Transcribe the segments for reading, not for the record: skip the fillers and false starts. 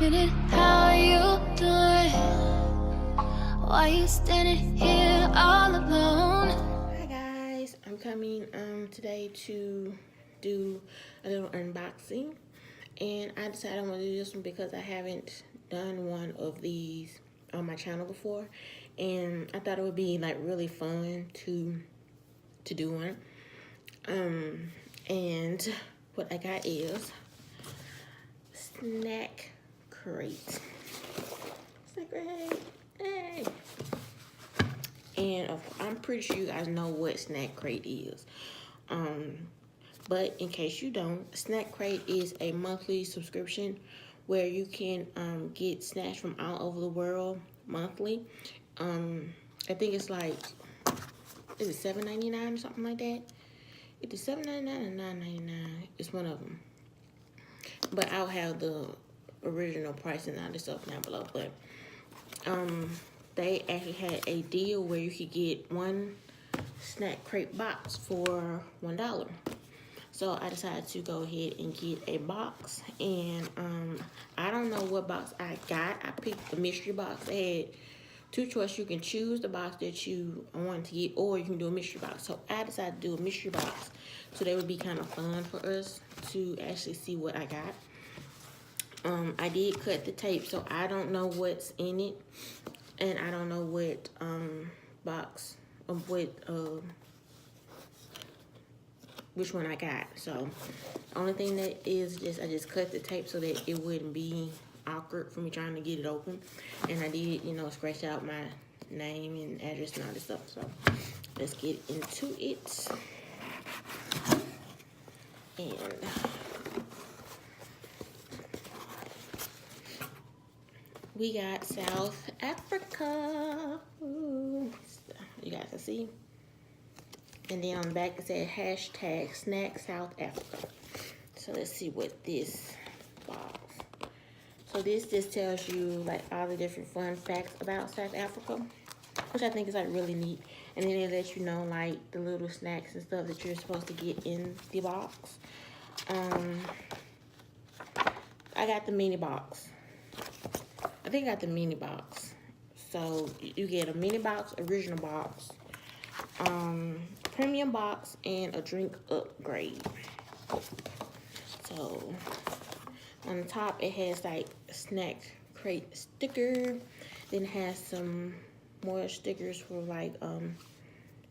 minute, how you doing? Why you standing here all alone? Hi guys, I'm coming today to do a little unboxing, and I decided I'm gonna do this one because I haven't done one of these on my channel before, and I thought it would be like really fun to do one. And what I got is Snack Crate. Snack Crate, hey! And I'm pretty sure you guys know what Snack Crate is. But in case you don't, Snack Crate is a monthly subscription where you can get snacks from all over the world monthly. I think it's like, is it $7.99 or something like that? It's $7.99 and $9.99. It's one of them. But I'll have the original price and all this stuff down below. But they actually had a deal where you could get one Snack Crate box for $1. So I decided to go ahead and get a box, and I don't know what box I got. I picked the mystery box. They had two choices. You can choose the box that you want to get, or you can do a mystery box. So I decided to do a mystery box, so that would be kind of fun for us to actually see what I got. I did cut the tape, so I don't know what's in it, and I don't know what box of what which one I got. So only thing that is just I just cut the tape so that it wouldn't be awkward for me trying to get it open. And I did, you know, scratch out my name and address and all this stuff. So let's get into it. And we got South Africa. Ooh. You guys can see. And then on the back it said hashtag Snack South Africa. So let's see what this box. So this just tells you like all the different fun facts about South Africa, which I think is like really neat. And then they let you know like the little snacks and stuff that you're supposed to get in the box. I got the mini box. I think I got the mini box. So you get a mini box, original box, premium box, and a drink upgrade. So on the top it has like a Snack Crate sticker, then it has some more stickers for like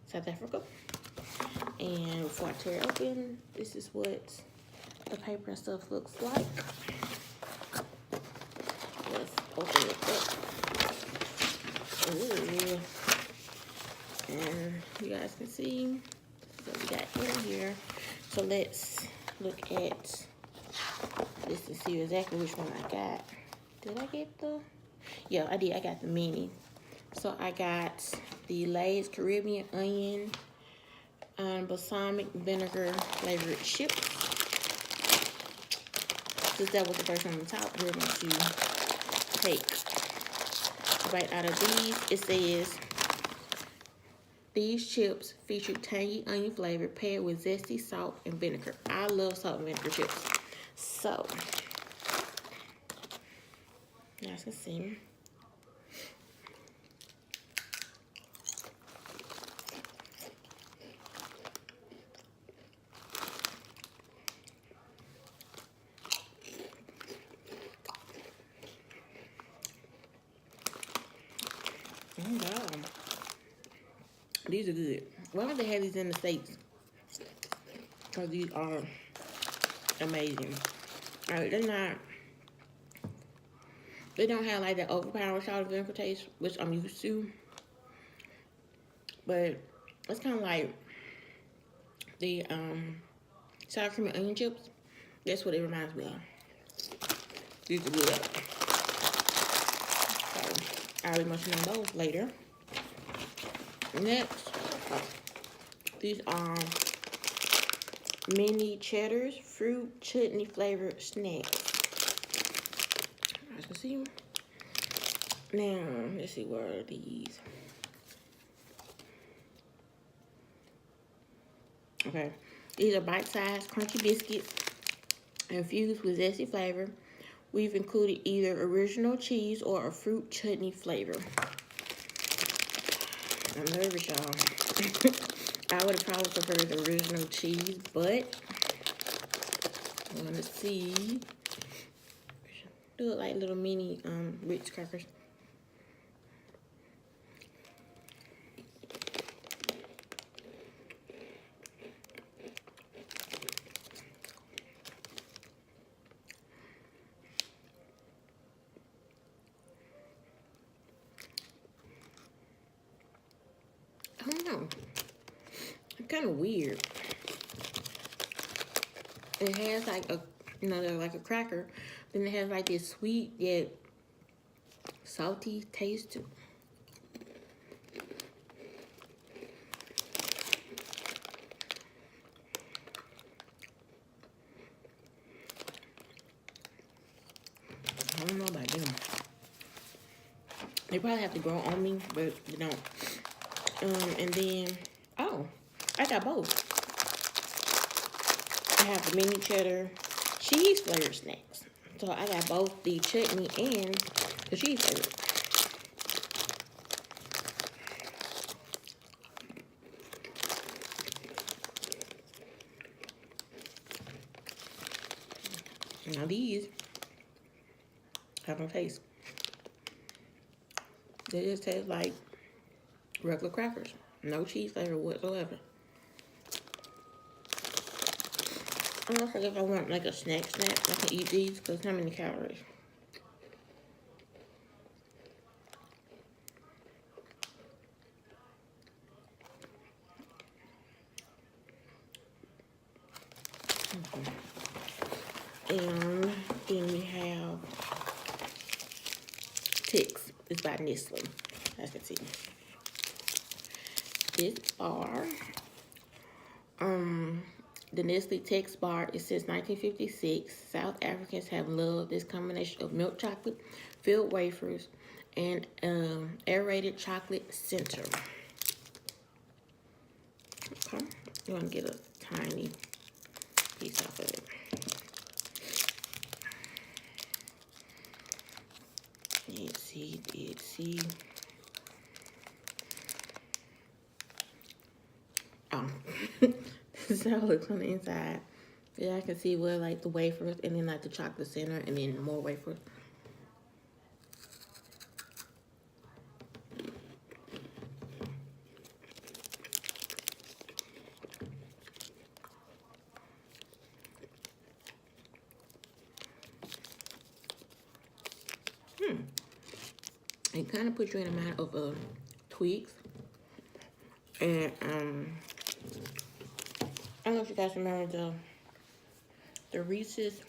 South Africa. And before I tear it open, this is what the paper and stuff looks like. Let's open it up. Ooh. And you guys can see what we got in here. So let's look at this to see exactly which one I got. Did I get the? Yeah, I did. I got the mini. So I got the Lay's Caribbean Onion balsamic vinegar flavored chips. Since that was the first one on the top, we're going to take a bite out of these. It says, these chips feature tangy onion flavor paired with zesty salt and vinegar. I love salt and vinegar chips. So, you guys can see. Oh, these are good. Why don't they have these in the States? Because these are amazing. Alright, they don't have like that overpowering salt and vinegar taste, which I'm used to. But it's kind of like the sour cream and onion chips. That's what it reminds me of. These are good. So I'll be munching on those later. Next, these are mini cheddars fruit chutney flavored snacks. As you can see. Now, let's see, where are these? Okay, these are bite-sized crunchy biscuits infused with zesty flavor We've included either original cheese or a fruit chutney flavor. I'm nervous, y'all. I would have probably preferred the original cheese, but I'm gonna see. Do it like little mini Ritz crackers. I don't know. It's kind of weird. It has like a, like a cracker. Then it has like this sweet yet salty taste to it. I don't know about them. They probably have to grow on me, but they don't. And then, oh, I got both. I have the mini cheddar cheese flavored snacks. So I got both the chutney and the cheese flavored. Now these have no taste. They just taste like regular crackers. No cheese flavor whatsoever. I'm not sure if I want like a snack, I can eat these because how many calories? And then we have Tix. It's by Nestle. As you can see. This bar, the Nestle Tix bar is since 1956. South Africans have loved this combination of milk chocolate, filled wafers, and aerated chocolate center. Okay, you want to get a tiny piece off of it. Let's see. Oh, this is how it looks on the inside. Yeah, I can see where like the wafers and then like the chocolate center and then more wafers. It kind of puts you in a mind of Tweaks. And I don't know if you guys remember the Reese's.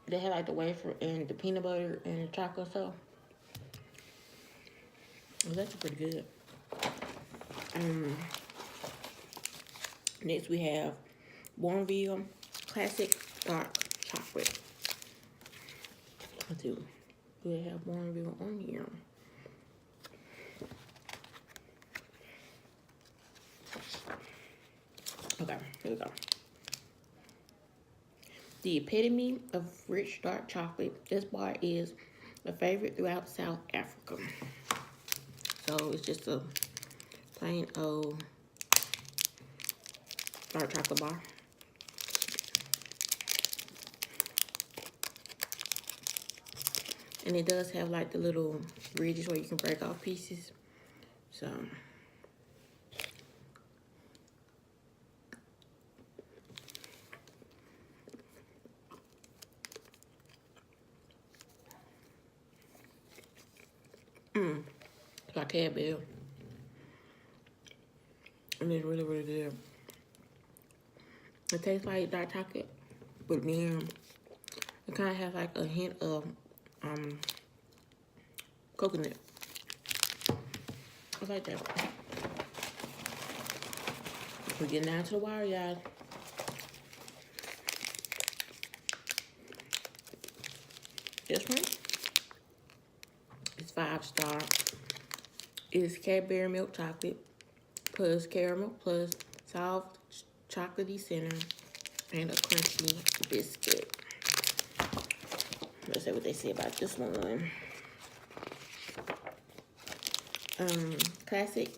They had like the wafer and the peanut butter and the chocolate stuff. Well, that's pretty good. Next we have Bournville Classic Dark Chocolate. Do they have Bournville on here? Okay, here we go. The epitome of rich dark chocolate. This bar is a favorite throughout South Africa. So it's just a plain old dark chocolate bar. And it does have like the little ridges where you can break off pieces. So like Cadbury. And it's really, really good. It tastes like dark chocolate, but then it kind of has like a hint of coconut. I like that. We're getting down to the wire, y'all. This one is 5-star. It's Cadbury milk chocolate plus caramel plus soft chocolatey center and a crunchy biscuit. let's see what they say about this one. Classic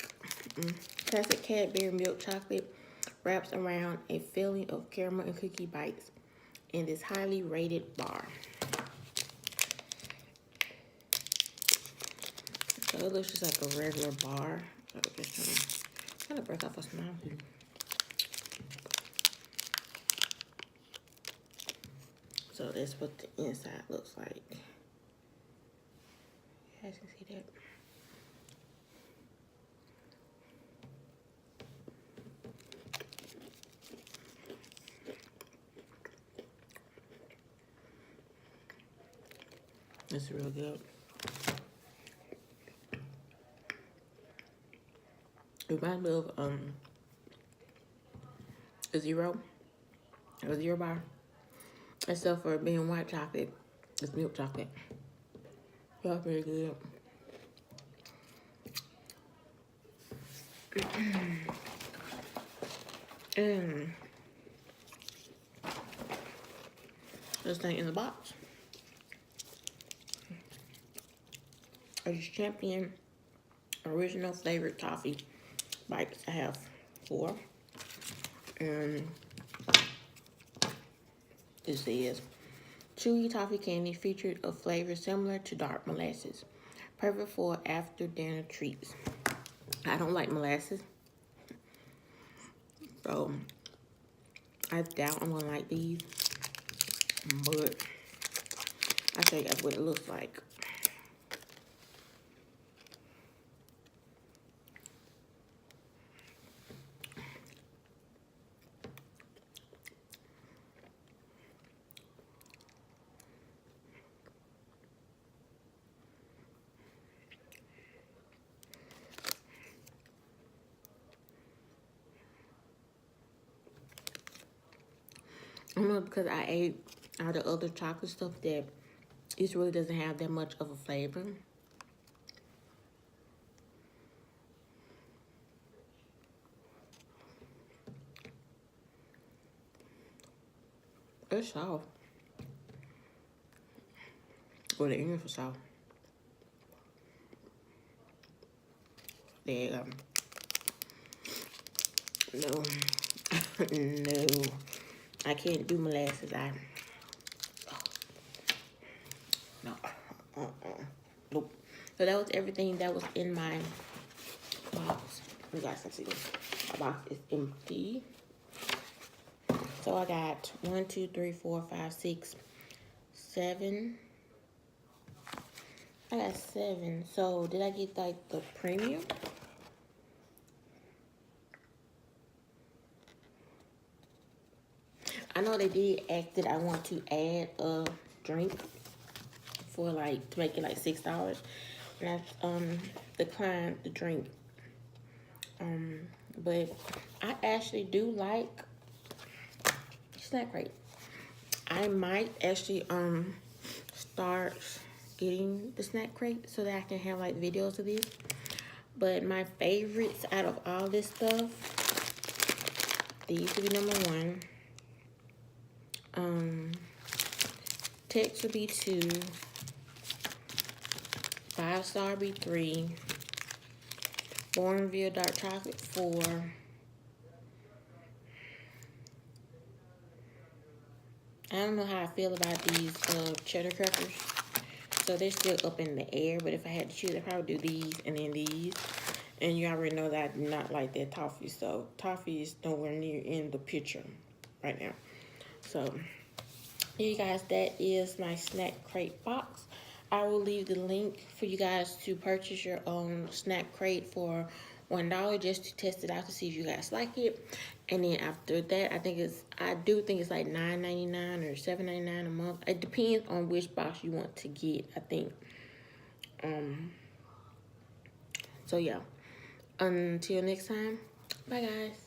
Cadbury milk chocolate wraps around a filling of caramel and cookie bites in this highly rated bar. So it looks just like a regular bar. So just trying to break off a small here. So that's what the inside looks like. You guys can see that. It's real good. It reminds me of a zero bar. Except for being white chocolate, it's milk chocolate. That's very good. And this thing in the box. It's Champion original flavored toffee bites. I have 4. And it says chewy toffee candy featured a flavor similar to dark molasses. Perfect for after dinner treats. I don't like molasses, so I doubt I'm gonna like these, but I'll show you guys what it looks like. I don't know, because I ate all the other chocolate stuff that it really doesn't have that much of a flavor. It's soft. Well, the English is soft. There you go. No. No. I can't do molasses. No. Nope. So that was everything that was in my box. You guys can see my box is empty. So I got 1, 2, 3, 4, 5, 6, 7. I got 7. So did I get like the premium? I know they did ask that I want to add a drink for like, to make it like $6. And I declined the drink. But I actually do like Snack Crate. I might actually start getting the Snack Crate so that I can have like videos of these. But my favorites out of all this stuff, these would be number 1. Tex would be 2. 5 Star be 3. Bournville Dark Chocolate 4. I don't know how I feel about these cheddar crackers. So they're still up in the air, but if I had to choose, I'd probably do these and then these. And you already know that I do not like that toffee, so toffee is nowhere near in the picture right now. So, yeah, you guys, that is my Snack Crate box. I will leave the link for you guys to purchase your own Snack Crate for $1 just to test it out to see if you guys like it. And then after that, I do think it's like $9.99 or $7.99 a month. It depends on which box you want to get, I think. So yeah, until next time, bye guys.